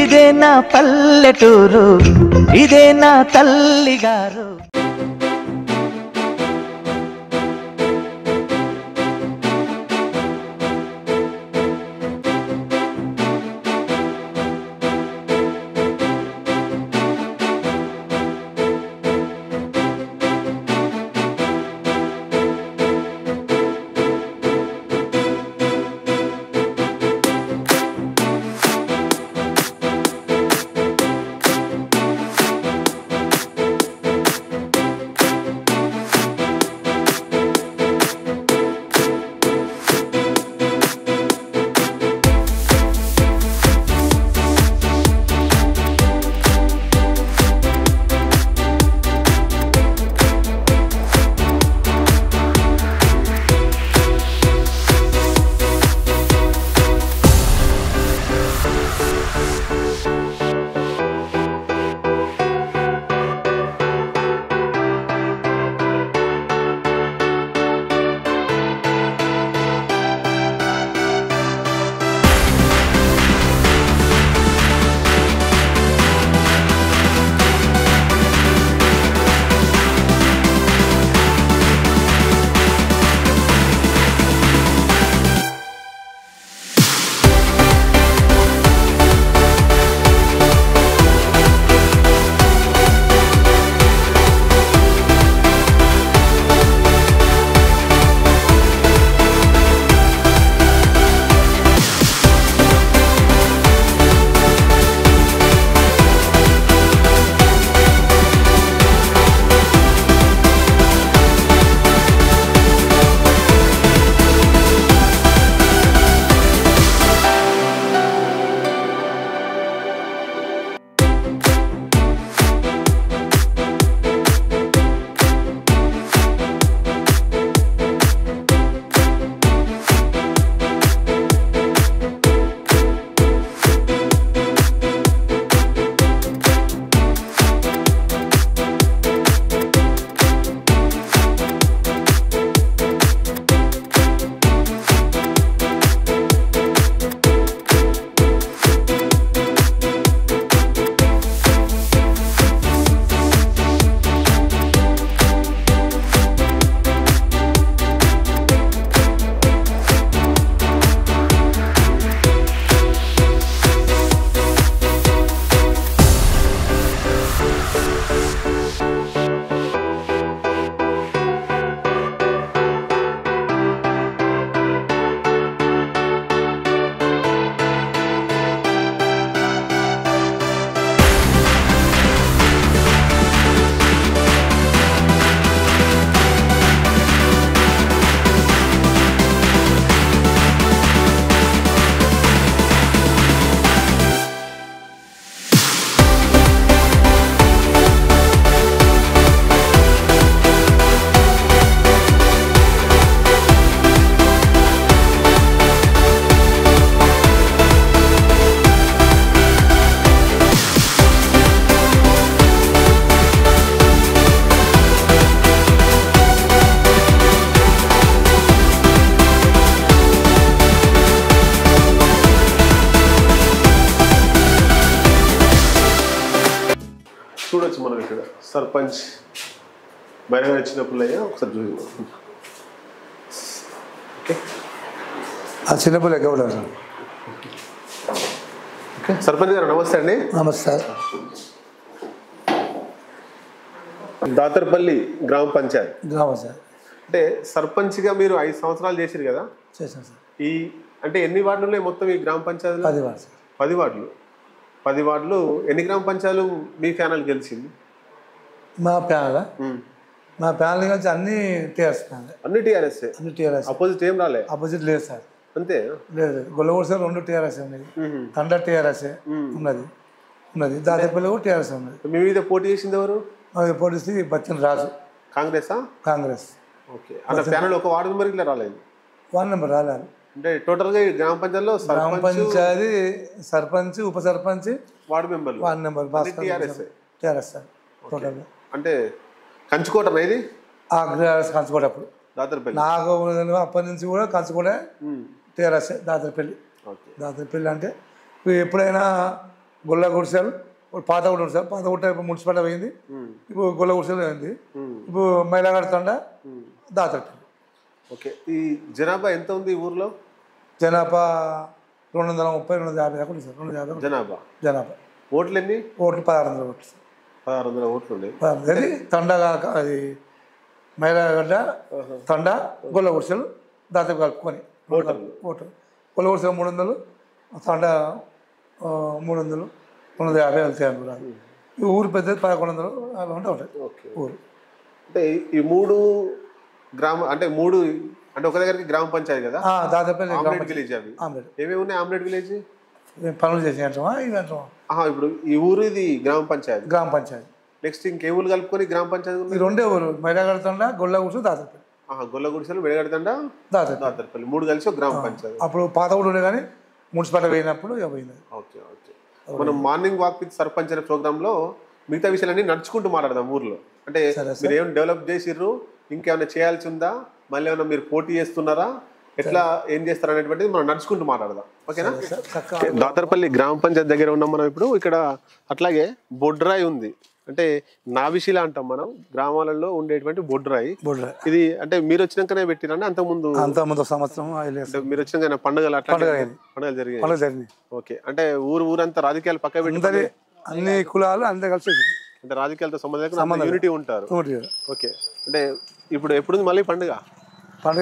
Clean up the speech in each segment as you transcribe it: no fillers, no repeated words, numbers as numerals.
ఇదే నా పల్లెటూరు, ఇదే నా తల్లిగారు. చూడొచ్చు మనం ఇక్కడ సర్పంచ్ బయట వచ్చిన పుల్లయ్య ఒకసారి చూద్దాం. ఓకే ఆ చిన్నపుల్లయ్య గౌడ ఓకే సర్పంచ్ గారు నమస్తే అండి. నమస్తే. దాతర్పల్లి గ్రామ పంచాయత్ సార్ అంటే సర్పంచ్గా మీరు 5 సంవత్సరాలు చేశారు కదా. చేశాను సార్. ఈ అంటే ఎన్ని వార్డులు ఉన్నాయి మొత్తం ఈ గ్రామ పంచాయతీలో? 10 వార్డు సార్. 10 వార్డులు. 10 వార్డులు ఎన్ని గ్రామ పంచాయతీలు మీ ప్యానల్ గెలిచింది? మా ప్యానల్ కలిసి అన్ని టీఆర్ఎస్ ప్యానల్. అన్ని టీఆర్ఎస్. అన్ని టీఆర్ఎస్. అపోజిట్ ఏం రాలే? అపోజిట్ లేదు సార్. అంతే లేదు. గొల్లగూడ సార్ 2 టీఆర్ఎస్ ఉన్నది. తండ టీఆర్ఎస్ ఉన్నది. దాతపల్లి కూడా టీఆర్ఎస్ ఉన్నది. మీ మీద పోటీ చేసింది ఎవరు? పోటీ బచ్చన్ రాజు. కాంగ్రెసా? కాంగ్రెస్. ఓకే. అంటే ప్యానల్ ఒక వార్డు మెంబర్ ఇట్లా రాలేదు? వార్డు నెంబర్ రాలేదు. అంటే టోటల్గా గ్రామ పంచాయతీలో గ్రామ పంచాయతీ సర్పంచ్, ఉప sarpanch, ward member TRS sir టోటల్గా. అంటే కంచుకోటనా ఇది? కంచుకోట. అప్పుడు దాతరపల్లి నాకు అప్పటి నుంచి కూడా కంచుకోట టీఆర్ఎస్. దాతరపల్లి అంటే ఎప్పుడైనా గొల్ల గుడిసెలు పాత గుడి సార్, పాత గుట్ట ఇప్పుడు మున్సిపాలిటీ పోయింది, ఇప్పుడు గొల్ల గుడిసెలు అయింది, ఇప్పుడు మైలాగడ తండ దాతట్టు. ఓకే, ఈ జనాభా ఎంత ఉంది ఈ ఊర్లో? జనాభా 230, 250 దాకా ఉంది సార్. 250 జనాభా. ఓట్లు ఎన్ని? ఓట్లు 1600 ఓట్లు సార్. 1600 ఓట్లు ఉన్నాయి. అది తండ కాక అది మైలాగడ్డ తండ గొల్ల గుడిసెలు దాత కలుపుకొని ఓటు. గొల్ల గుడిసెలు 300, తండ 300, 250 వెళ్తాయి అనుకున్నాను. ఈ ఊరు పెద్దది 1100 అలా ఉంటాయి ఊరు. అంటే ఈ 3 గ్రామ అంటే 3 అంటే ఒక దగ్గరికి గ్రామ పంచాయతీ కదా, దాదాపు ఆమ్లెట్ విలేజ్. అవి ఏమేమి ఉన్నాయి ఆమ్లెట్ విలేజ్? పనులు చేసి అంటామా ఇవి అంటామా? ఇప్పుడు ఈ ఊరు ఇది గ్రామ పంచాయతీ. గ్రామ పంచాయతీ నెక్స్ట్ ఇంకే ఊరు కలుపుకొని గ్రామ పంచాయతీ? ఈ 2 ఊరు మైలాగడతండ గొల్ల గుడిసెలు దాతపల్లి. గొల్ల గుడిసెలు మెడగడతండ దాతపల్లి 3 కలిసి ఒక గ్రామ పంచాయతీ. అప్పుడు పాత ఊరు ఉండే కానీ మున్సిపాలిటీ పోయినప్పుడు పోయింది. Okay okay. మనం మార్నింగ్ వాక్ విత్ సర్పంచ్ అనే ప్రోగ్రాంలో మిగతా విషయాలన్నీ నడుచుకుంటూ మాట్లాడదాం ఊర్లో. అంటే మీరు ఏమైనా డెవలప్ చేసిర్రు, ఇంకేమైనా చేయాల్సి ఉందా, మళ్ళీ ఏమైనా మీరు పోటీ చేస్తున్నారా, ఎట్లా ఏం చేస్తారు అనేటువంటిది మనం నడుచుకుంటూ మాట్లాడదాం. ఓకేనా? దాతరపల్లి గ్రామ పంచాయతీ దగ్గర ఉన్నాం మనం ఇప్పుడు. ఇక్కడ అట్లాగే బొడ్రాయి ఉంది, అంటే నావిశిల అంటాం మనం గ్రామాలలో ఉండేటువంటి బొడ్రాయి. ఇది అంటే మీరు వచ్చినాకనే పెట్టిరండి? అంతకుముందు సంవత్సరం మీరు వచ్చినాక పండుగలు అట్లా పండుగలు జరిగాయి. ఓకే, అంటే ఊరంతా రాజకీయాలు పక్క పెట్టి అన్ని కులాలు అందరూ కలిసి అంటే రాజకీయాలతో సంబంధం యూనిటీ ఉంటారు. ఓకే, అంటే ఇప్పుడు ఎప్పుడు మళ్ళీ పండుగ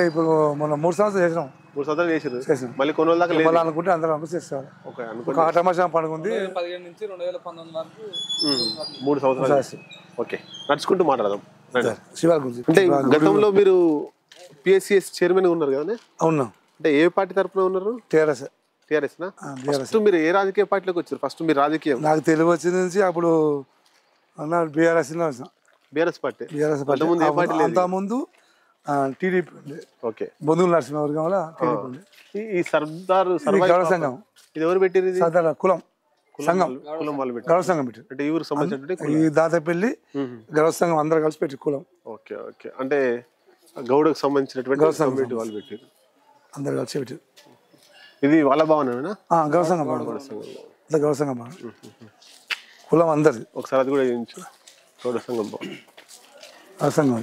ఇప్పుడు మనం 3 సంవత్సరాలు చేసినాం. 3 సంవత్సరాలు చేసారు, మళ్ళీ కొన్ని రోజుల దాకా అనుకుంటే అందరూ చేస్తారు. ఓకే, ఆటమాసం పండుగ ఉంది 2015 నుంచి 2019 వరకు 3 సంవత్సరాలు. ఓకే, నడుచుకుంటూ మాట్లాడదాం. శివాల గురించి అంటే గతంలో మీరు పిఎస్సిఎస్ చైర్మన్ ఉన్నారు కదా? అవునా. అంటే ఏ పార్టీ తరఫున ఉన్నారు? టీఆర్ఎస్. ఫస్ట్ మీరు ఏ రాజకీయ పార్టీలోకి వచ్చారు? ఫస్ట్ మీరు రాజకీయం నాకు తెలివి వచ్చింది నుంచి అప్పుడు బీఆర్ఎస్ పార్టీ. అంతకుముందు టీడీపీ ఉండే. ఓకే, బొందుల నరసింహవర్గంలో టీడీపీ ఉండే. ఈ సర్దార్ గౌరవ సంఘం ఇది ఎవరు పెట్టారు? సర్దార్ కులం సంఘం, కులం వాళ్ళు పెట్టారు. గౌరవ సంఘం పెట్టారు. అంటే ఈ ఊరు సంబంధించిన ఈ దాతపల్లి గౌరవ సంఘం అందరూ కలిసి పెట్టి కులం. ఓకే ఓకే, అంటే గౌడకు సంబంధించినటువంటి కమ్యూనిటీ వాళ్ళు పెట్టారు, అందరు కలిసి పెట్టారు. ఇది వాళ్ళ భావన? గౌరవ సంఘం గౌరవ సంఘం కులం అందరిది. ఒకసారి అది కూడా చేయించు. గౌడ సంఘం భావన గౌరవ సంఘం.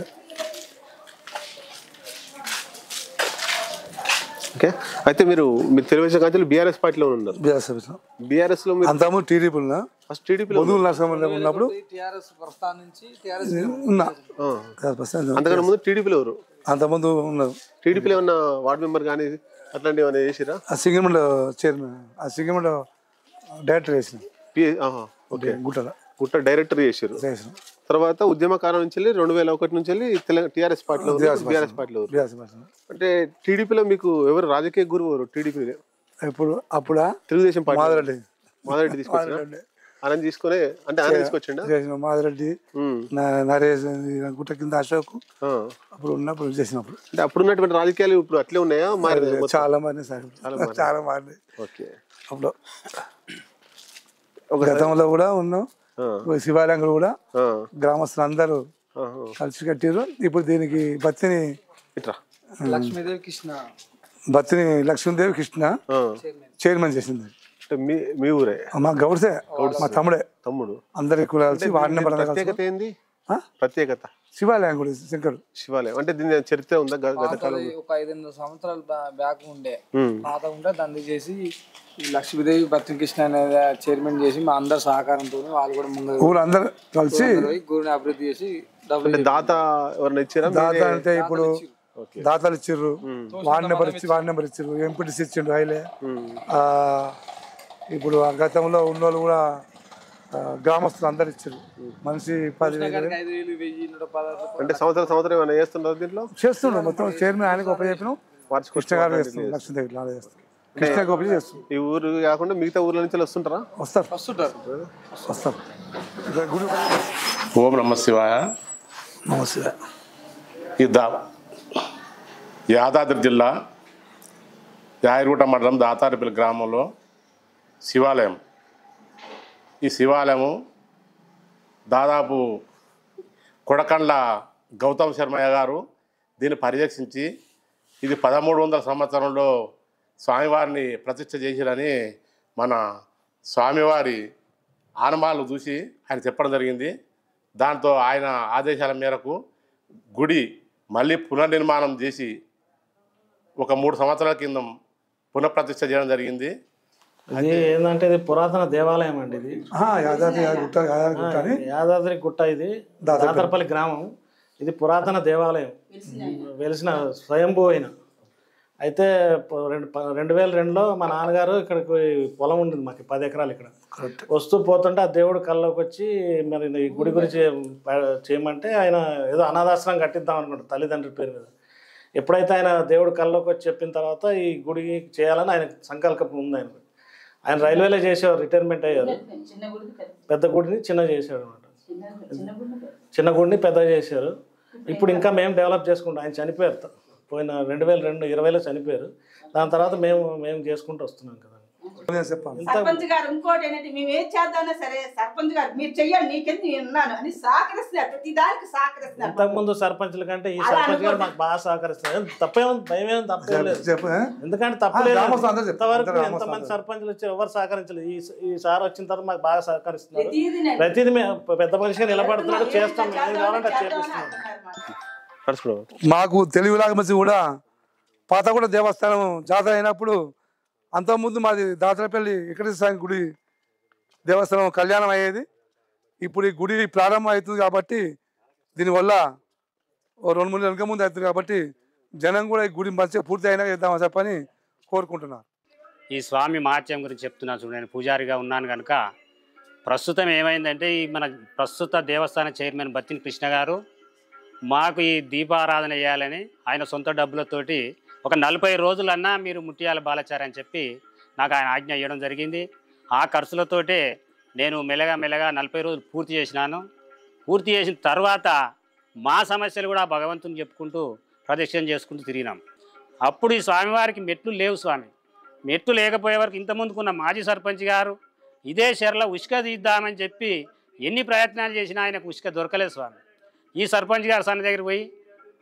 ఓకే, అయితే మీరు తెలుగుదేశం కాంచెలు బీఆర్ఎస్ పార్టీలో ఉన్నారు. బీఆర్ఎస్ లో అంతకుముందు టీడీపీ ఫస్ట్ టీడీపీ ఉన్నప్పుడు అంతకన్నా ముందు టీడీపీలో ఎవరు? అంతకుముందు ఉన్నారు. టీడీపీలో ఏమన్నా వార్డు మెంబర్ కానీ అట్లాంటివి ఏమైనా చేసిరా? సింగమండ చైర్మన్, సింగమండ డైరెక్టర్ చేసిన. ఓకే, గుట్ట డైరెక్టర్ చేసారు. తర్వాత ఉద్యమకాలం నుంచి 2001 నుంచి టీఆర్ఎస్ పార్టీలో బీఆర్ఎస్ పార్టీలో. అంటే టీడీపీలో మీకు ఎవరు రాజకీయ గురువు ఎవరు టీడీపీ? అప్పుడా తెలుగుదేశం పార్టీ మాదిరెడ్డి తీసుకొచ్చిన ఆయన తీసుకునే, అంటే ఆయన తీసుకొచ్చిండ మాదిరెడ్డి, నరేష్, గుట్ట కింద అశోక్ అప్పుడు ఉన్నప్పుడు చేసినప్పుడు. అంటే అప్పుడు ఉన్నటువంటి రాజకీయాలు ఇప్పుడు అట్లే ఉన్నాయా? చాలా మారినాయి సార్, చాలా మారినాయి. ఓకే, అప్పుడు గతంలో కూడా ఉన్నాం. శివాలయంలో కూడా గ్రామస్తులు అందరూ కలిసి కట్టారు. ఇప్పుడు దీనికి బత్తిని లక్ష్మీదేవి కృష్ణ చైర్మన్ చేసింది. మీ ఊరే? మా గౌడ్సే, మా తమ్ముడు అందరి కలిసి వార్డు నెంబర్. ప్రత్యేకత ఏంది? ప్రత్యేకత శివాలయం కూడా శంకరు శివాలయం. అంటే దీని చరిత్ర ఉందా? ఒక 500 సంవత్సరాల బ్యాక్ ఉండే పాత ఉంటే దాన్ని చేసి ఈ లక్ష్మీదేవి బత్తికృష్ణ అనేది చైర్మన్ చేసి మా అందరి సహకారంతో వాళ్ళు కూడా ముందు ఊరందరూ కలిసి గుడిని అభివృద్ధి చేసి దాత ఎవరైనా ఇచ్చారా? దాత అంటే ఇప్పుడు దాతలు ఇచ్చిర్రు, వార్డు నెంబర్ ఇచ్చిర్రు, ఎంపీటీసీ ఇచ్చిండు హైలే. ఇప్పుడు ఆ గతంలో ఉన్నోళ్ళు కూడా గ్రామస్తులు అందరు ఇచ్చారు. మనిషి 10,000 అంటే సంవత్సరం ఏమైనా చేస్తున్నారు దీంట్లో? చేస్తున్నాం మొత్తం. చైర్మన్ ఆయనకు ఒక చెప్పినాం, కృష్ణ గారు చేస్తున్నాం, లక్ష్మీదేవి అలా చేస్తాం. కృష్ణ గోపి చేస్తాం. ఈ ఊరు కాకుండా మిగతా ఊర్ల నుంచి వస్తుంటారా? వస్తారు. ఓం నమ శివాయ. నమస్తే. ఈ యాదాద్రి జిల్లా యాయరుగుట్ట మండలం దాతారపల్లి గ్రామంలో శివాలయం. ఈ శివాలయము దాదాపు కొడకండ్ల గౌతమ్ శర్మయ్య గారు దీన్ని పరిరక్షించి ఇది 1300 సంవత్సరంలో స్వామివారిని ప్రతిష్ఠ చేసిరని మన స్వామివారి ఆనమాలు చూసి ఆయన చెప్పడం జరిగింది. దాంతో ఆయన ఆదేశాల మేరకు గుడి మళ్ళీ పునర్నిర్మాణం చేసి ఒక 3 సంవత్సరాల కింద పునఃప్రతిష్ఠ చేయడం జరిగింది. ఇది ఏంటంటే ఇది పురాతన దేవాలయం అండి. ఇది యాదాద్రి గుట్ట, ఇది దాతరపల్లి గ్రామం. ఇది పురాతన దేవాలయం, వెలిసిన స్వయంభూ అయిన. అయితే 2002లో మా నాన్నగారు ఇక్కడికి పొలం ఉంటుంది మాకు 10 ఎకరాలు. ఇక్కడ వస్తూ పోతుంటే ఆ దేవుడు కళ్ళలోకి వచ్చి మరి ఈ గుడి గురించి చేయమంటే ఆయన ఏదో అనాథాశ్రమం కట్టిద్దాం అనుకుంటారు తల్లిదండ్రుల పేరు మీద. ఎప్పుడైతే ఆయన దేవుడు కళ్ళలోకి వచ్చి చెప్పిన తర్వాత ఈ గుడి చేయాలని ఆయన సంకల్పం ఉంది. ఆయన రైల్వేలో చేసేవారు, రిటైర్మెంట్ అయ్యారు. పెద్ద గుడిని చిన్న చేశాడు అనమాట. చిన్న గుడిని పెద్ద చేశారు. ఇప్పుడు ఇంకా మేము డెవలప్ చేసుకుంటాం. ఆయన చనిపోయారు, పోయిన 2020లో చనిపోయారు. దాని తర్వాత మేము చేసుకుంటూ వస్తున్నాం కదా. సర్పంచ్ గారు ఇంకోటి ఏంటంటే మేము ఏం చేద్దామన్నా సరే సర్పంచ్ గారు మీరు చెయ్యండి, నీకెందుకు నేను ఉన్నాను అని సహకరిస్తున్నారు. ప్రతి దానికి సహకరిస్తున్నారు. ఇంతకుముందు సర్పంచ్ల కంటే ఈ సర్పంచ్ గారు మాకు బాగా సహకరిస్తున్నారు. తప్పేమో భయమేమో తప్పలేదు, ఎందుకంటే తప్పలేదు. ఇంతవరకు ఎంతమంది సర్పంచ్లు వచ్చి ఎవరు సహకరించలేదు. ఈ సార్ వచ్చిన తర్వాత మాకు బాగా సహకరిస్తున్నారు. ప్రతిదీ పెద్ద మనిషిగా నిలబడుతున్నాడు, చేస్తాం, ఏం కావాలంటే చేపిస్తున్నాం. మాకు తెలుగులాగా మంచి కూడా పాతగూడ దేవస్థానం జాతర అయినప్పుడు అంతకుముందు మాది దాతరపల్లి వెంకటేశ్వర స్వామి గుడి దేవస్థానం కళ్యాణం అయ్యేది. ఇప్పుడు ఈ గుడి ప్రారంభం అవుతుంది కాబట్టి దీనివల్ల 2-3 నెలల వెనక ముందు అవుతుంది కాబట్టి జనం కూడా ఈ గుడి మంచిగా పూర్తి అయినా చేద్దామని చెప్పని కోరుకుంటున్నారు. ఈ స్వామి మహత్యం గురించి చెప్తున్నాను చూడండి. నేను పూజారిగా ఉన్నాను కనుక ప్రస్తుతం ఏమైందంటే ఈ మన ప్రస్తుత దేవస్థాన చైర్మన్ బత్తిన కృష్ణ గారు మాకు ఈ దీపారాధన చేయాలని ఆయన సొంత డబ్బులతోటి ఒక 40 రోజులన్నా మీరు ముట్టియాల బాలచారి అని చెప్పి నాకు ఆయన ఆజ్ఞ ఇవ్వడం జరిగింది. ఆ ఖర్చులతోటే నేను మెల్లగా 40 రోజులు పూర్తి చేసినాను. పూర్తి చేసిన తర్వాత మా సమస్యలు కూడా భగవంతుని చెప్పుకుంటూ ప్రదక్షిణ చేసుకుంటూ తిరిగినాం. అప్పుడు ఈ స్వామివారికి మెట్లు లేవు స్వామి. మెట్లు లేకపోయే వరకు ఇంతకుముందుకున్న మాజీ సర్పంచ్ గారు ఇదే చెరలో ఉసుక తీద్దామని చెప్పి ఎన్ని ప్రయత్నాలు చేసినా ఆయనకు ఉసుక దొరకలేదు స్వామి. ఈ సర్పంచ్ గారు సన్న దగ్గర పోయి,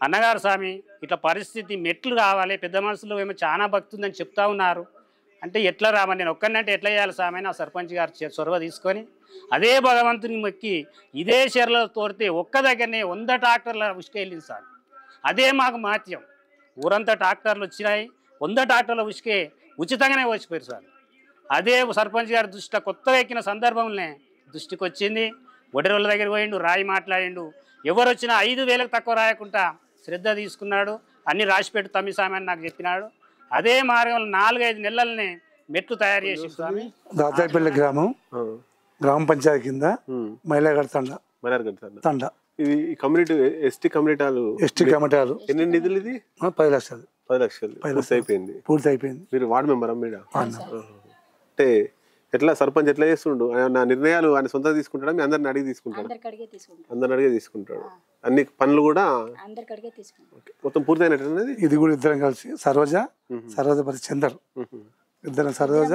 అన్నగారు స్వామి ఇట్లా పరిస్థితి మెట్లు కావాలి, పెద్ద మనుషులు ఏమో చాలా భక్తి ఉందని చెప్తా ఉన్నారు అంటే ఎట్లా రామని నేను ఒక్కనంటే ఎట్లా చేయాలి స్వామి అని ఆ సర్పంచ్ గారు చొరవ తీసుకొని అదే భగవంతుని మొక్కి ఇదే చెరలో తోడితే ఒక్క దగ్గరనే 100 ట్రాక్టర్ల ఉసుక వెళ్ళింది స్వామి. అదే మాకు మహత్యం. ఊరంతా ట్రాక్టర్లు వచ్చినాయి, 100 ట్రాక్టర్ల ఉసుకే ఉచితంగానే వచ్చిపోయారు స్వామి. అదే సర్పంచ్ గారి దృష్టిలో కొత్తగా ఎక్కిన సందర్భంలోనే దృష్టికి వచ్చింది. ఒడరోళ్ళ దగ్గర పోయిండు, రాయి మాట్లాడిండు. ఎవరు వచ్చినా 5,000కు తక్కువ రాయకుండా శ్రద్ధ తీసుకున్నాడు. అన్ని రాసిపెట్టు తమ్మి స్వామి అని నాకు చెప్పినాడు. అదే మార్గంలో 4-5 నెలలనే మెట్లు తయారు చేసి స్వామి. దాతరపల్లి గ్రామ పంచాయతీ కింద మైలాగఢ్ తండ ఇది కమ్యూనిటీ ఎస్టీ కమ్యూనిటీలు ఎన్ని నిధులు? ఇది 10 లక్షలు. 10 లక్షలు పూర్తి అయిపోయింది. మీరు వార్డు మెంబర్ మీరు అంటే ఎట్లా సర్పంచ్ ఎట్లా చేస్తుండు? నా నిర్ణయాలు ఆయన సొంతంగా తీసుకుంటాడా, మీ అందరిని అడిగి తీసుకుంటాడు? అందరిని అడిగే తీసుకుంటాడు. అన్ని పనులు కూడా మొత్తం పూర్తి అయినట్టు. ఇది కూడా ఇద్దరం కలిసి సరోజపతి చందర్ ఇద్దరం సరోజ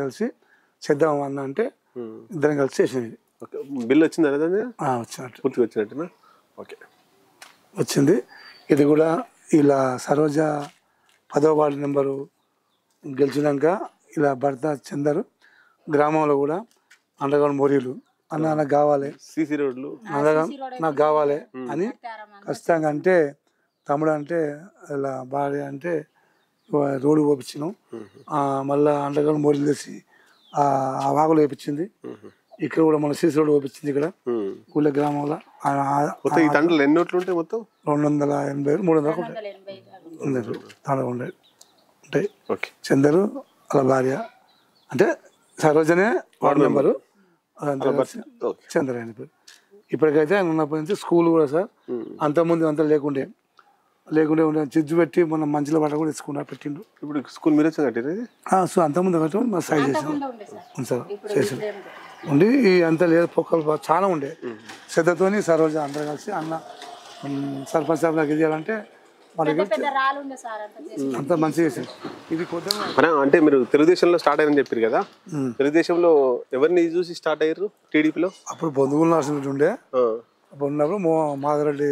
కలిసి చేద్దాం అన్న అంటే ఇద్దరం కలిసి చేసినది. బిల్లు వచ్చింది వచ్చినట్టు పూర్తిగా వచ్చినట్టునా? ఓకే వచ్చింది. ఇది కూడా ఇలా సరోజ 10వ వార్డు నెంబరు గెలిచినాక ఇలా భర్త చందరు గ్రామంలో కూడా అండర్గ్రౌండ్ మోరీలు అన్న నాకు కావాలి, సీసీ రోడ్లు నాకు కావాలి అని ఖచ్చితంగా అంటే తమ్ముడు అంటే ఇలా భార్య అంటే రోడ్డు పోపించినాం. మళ్ళీ అండర్గ్రౌండ్ మోరీలు తెచ్చి ఆ వాగులు వేపించింది. ఇక్కడ కూడా మన సీసీ రోడ్డు పోపించింది. ఇక్కడ ఊళ్ళ గ్రామంలో 280 300 తండలు ఉంటాయి. చందరు అలా భార్య అంటే సరోజనే వార్డు మెంబరు చంద్ర అని పేరు. ఇప్పటికైతే ఆయన ఉన్నప్పటి నుంచి స్కూల్ కూడా సార్ అంతకుముందు అంతా లేకుండే ఉండే చిజ్జు పెట్టి మొన్న మంచిలో పట్ట కూడా ఇచ్చుకున్నా పెట్టిండు. ఇప్పుడు స్కూల్ మీరు కట్టేది? అంతకుముందు కట్టడం మా సైడ్ చేసాం సార్ చేసాం ఉండి అంతా లేదు పొక్కలు చాలా ఉండే. శ్రద్ధతోని సరోజ అందరూ కలిసి అన్న సర్పంచ్ సాబ్కి చేయాలంటే అంత మంచిగా చేశారు. ఇది కొద్దిగా అంటే మీరు తెలుగుదేశంలో స్టార్ట్ అయ్యారని చెప్పారు కదా, తెలుగుదేశంలో ఎవరిని చూసి స్టార్ట్ అయ్యారు? టీడీపీలో అప్పుడు బొందుగుల నరసింహుడు ఉండే, అప్పుడు ఉన్నప్పుడు మాధవరెడ్డి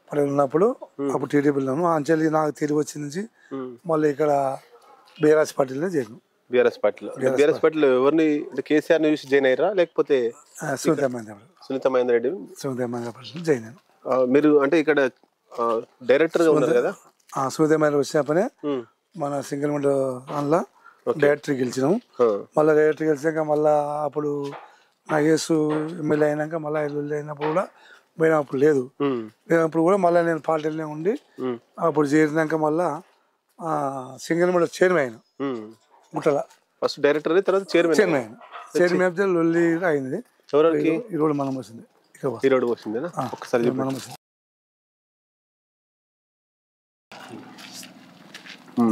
పల్లెలు ఉన్నప్పుడు అప్పుడు టీడీపీలో అంచెల్లి నాకు తిరిగి వచ్చిన నుంచి మళ్ళీ ఇక్కడ బీఆర్ఎస్ పార్టీలోనే చేరినాం. బీఆర్ఎస్ పార్టీలో ఎవరిని అంటే కేసీఆర్ చూసి జాయిన్ అయ్యారా లేకపోతే సునీత మహేందర్ రెడ్డి జాయిన్ అయ్యాను. మీరు అంటే ఇక్కడ డైరెక్టర్ గా ఉన్నారు కదా? సునీత మహేందర్ వచ్చిన పనే మన సింగల్మండ అందులో డైరెక్టర్ గెలిచినాం. మళ్ళీ డైరెక్టర్ గెలిచాక మళ్ళీ అప్పుడు నాగేష్ ఎమ్మెల్యే అయినాక మళ్ళీ ఎల్లుల్లి అయినప్పుడు కూడా పోయినప్పుడు లేదు. పోయినప్పుడు కూడా మళ్ళీ నేను పార్టీలోనే ఉండి అప్పుడు చేరినాక మళ్ళీ సింగల్మండ చైర్మన్ అయినా గుట్టల. ఫస్ట్ డైరెక్టర్ తర్వాత చైర్మన్ అయినా. చైర్మన్ అయితే లొల్లి అయింది. ఈ రోడ్డు మనం వచ్చింది. ఈ రోడ్డు వచ్చింది ఒకసారి మనం వచ్చింది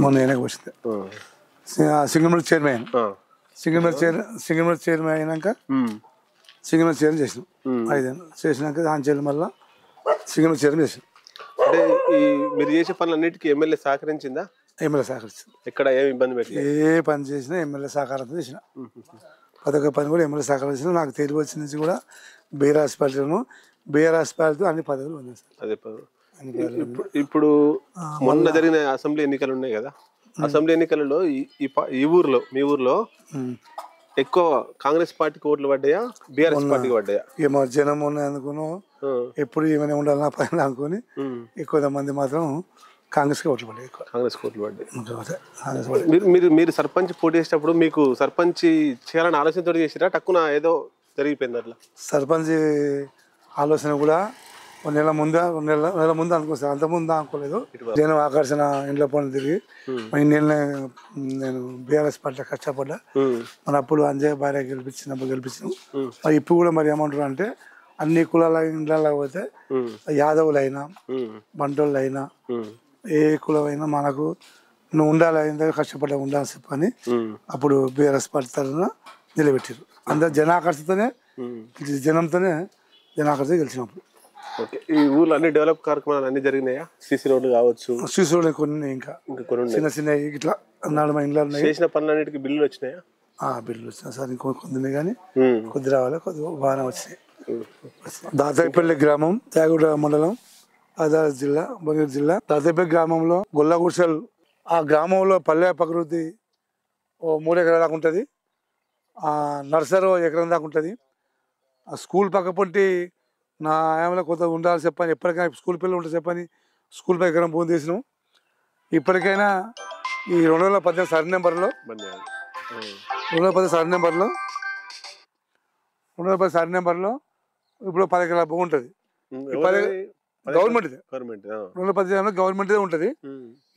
మొన్న వెనక వచ్చింది. సింగల్మండ చైర్మన్ అయినా. సింగల్మండ చైర్మన్ అయినాక సింగల్మండ చైర్మన్ చేసినాం 5 ఏళ్ళు. చేసినాక దాని చైర్మన్ మళ్ళీ సింగల్మండ చైర్మన్ చేసినాం. అంటే ఈ మీరు చేసే పనులన్నిటికీ ఎమ్మెల్యే సహకరించిందా? ఎమ్మెల్యే సహకరించింది. ఎక్కడ ఏమి ఇబ్బంది పెట్టి ఏ పని చేసినా ఎమ్మెల్యే సహకారంతో చేసిన. ప్రతి ఒక్క పని కూడా ఎమ్మెల్యే సహకరించిన. నాకు తెలివి వచ్చి నుంచి కూడా బీఆర్ హాస్పిటల్తో అన్ని పదవులు ఉన్నాయి సార్. అదే ఇప్పుడు మొన్న జరిగిన అసెంబ్లీ ఎన్నికలు ఉన్నాయి కదా, అసెంబ్లీ ఎన్నికలలో ఈ ఊర్లో మీ ఊర్లో ఎక్కువ కాంగ్రెస్ పార్టీకి ఓట్లు పడ్డాయా బీఆర్ఎస్ పార్టీకి పడ్డాయా? ఏమో జనం ఉన్నాయి అనుకున్నాం, ఎప్పుడు ఏమైనా ఉండాలి నా పైన అనుకుని ఎక్కువ మంది మాత్రం కాంగ్రెస్ కి ఓట్లు పడ్డాయి. కాంగ్రెస్ ఓట్లు పడ్డాయి. మీరు సర్పంచ్ పోటీ చేసేటప్పుడు మీకు సర్పంచ్ చేయాలని ఆలోచనతో చేసిరా టక్కున ఏదో జరిగిపోయింది అట్లా? సర్పంచ్ ఆలోచన కూడా నెల ముందు అనుకోలేదు. అంతకుముందు అనుకోలేదు. జనం ఆకర్షణ ఇంట్లో పనులు తిరిగి నేను బీఆర్ఎస్ పార్టీ కష్టపడ్డా. మన అప్పుడు అంజయ్ భార్య గెలిపించినాం. మరి ఇప్పుడు కూడా మరి ఏమంటారు అంటే అన్ని కులాల ఇండ్లలో పోతే యాదవులైనా బంటోళ్ళైనా ఏ కులమైనా మనకు నువ్వు ఉండాలి కష్టపడ్డా ఉండాలని చెప్పని అప్పుడు బీఆర్ఎస్ పార్టీ తరఫున నిలబెట్టారు. అందరు జనాకర్షతోనే జనాకర్ష గెలిచినప్పుడు. ఈ ఊర్లో అన్ని డెవలప్ కార్యక్రమాలు అన్ని జరిగినాయా? సీసీ రోడ్లు కావచ్చు, సీసీ రోడ్లు కొన్ని ఇంకా చిన్న చిన్న ఇట్లా 4 ఇండ్లు ఉన్నాయి. చేసిన పనులన్నిటికీ బిల్లులు వచ్చినాయా? బిల్లులు వచ్చినాయి సార్. ఇంకొంది కానీ కొద్ది రావాలి, కొద్దిగా బాగానే వచ్చినాయి. దాతపల్లి గ్రామం, త్యాగుడ మండలం, ఆదిలాబాద్ జిల్లా, భువనగిరి జిల్లా. దాతపల్లి గ్రామంలో గొల్ల గుడిసెలు. ఆ గ్రామంలో పల్లె ప్రకృతి 3 ఎకరాల దాకా ఉంటుంది. నర్సరీ 1 ఎకరం దాకా ఉంటుంది. ఆ స్కూల్ పక్క పొంటి నా ఆయంలో కొత్త ఉండాలి చెప్పని ఎప్పటికైనా స్కూల్ పిల్లలు ఉంటే చెప్పని స్కూల్ పై ఎకరం ఫోన్ చేసినాం. ఇప్పటికైనా ఈ 2018 సర్వే నెంబర్లో 2010 సర్వే నెంబర్లో ఇప్పుడు 10 ఎకరాల భూమి ఉంటుంది. గవర్నమెంట్ 2010 గవర్నమెంట్ ఉంటుంది.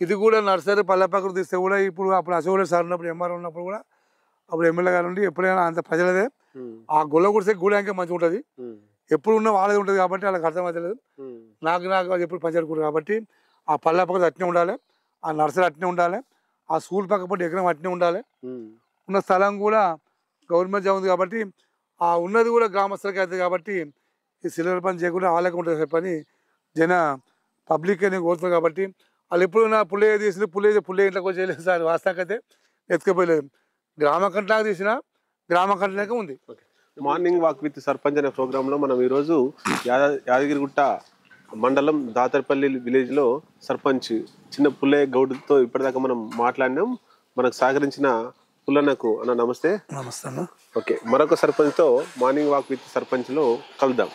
ఇది కూడా నర్సరీ పల్లె ప్రకృతి ఇస్తే కూడా ఇప్పుడు అప్పుడు అసోసియేట్ సార్ ఉన్నప్పుడు ఎంఆర్ ఉన్నప్పుడు కూడా అప్పుడు ఎమ్మెల్యే గారు ఉండి ఎప్పుడైనా అంత ప్రజలదే. ఆ గొల్ల గుడిసే గూడానికి మంచిగా ఉంటుంది. ఎప్పుడు ఉన్న వాళ్ళది ఉంటుంది కాబట్టి వాళ్ళకి అర్థమవుతలేదు. నాకు ఎప్పుడు పంచాయతీ కాబట్టి ఆ పల్లె పక్కన అట్నే ఉండాలి, ఆ నర్సరీ అట్నే ఉండాలి, ఆ స్కూల్ పక్కపట్టి ఎకరం అట్నే ఉండాలి. ఉన్న స్థలం కూడా గవర్నమెంట్ జాబ్ ఉంది కాబట్టి ఆ ఉన్నది కూడా గ్రామస్తులకి అవుతుంది కాబట్టి ఈ సిల్లర్ పని చేయకుండా వాళ్ళకి ఉంటుంది పని జన పబ్లిక్ అని కోరుతుంది కాబట్టి వాళ్ళు ఎప్పుడున్నా పుల్లయ్య తీసి పుల్లయ్య ఇంట్లోకి వచ్చేయలేదు సార్. వాస్తవానికి అయితే ఎత్తుకపోయలేదు. గ్రామ కంటలాగా తీసిన గ్రామ కంటలాగా ఉంది. మార్నింగ్ వాక్ విత్ సర్పంచ్ అనే ప్రోగ్రాంలో మనం ఈరోజు యాదగిరిగుట్ట మండలం దాతర్పల్లి విలేజ్లో సర్పంచ్ చిన్న పుల్లయ్య గౌడ్తో ఇప్పటిదాకా మనం మాట్లాడినాం. మనకు సహకరించిన పుల్లన్నకు అన్న నమస్తే. నమస్తే అన్న. ఓకే, మరొక సర్పంచ్తో మార్నింగ్ వాక్ విత్ సర్పంచ్లో కలుద్దాం.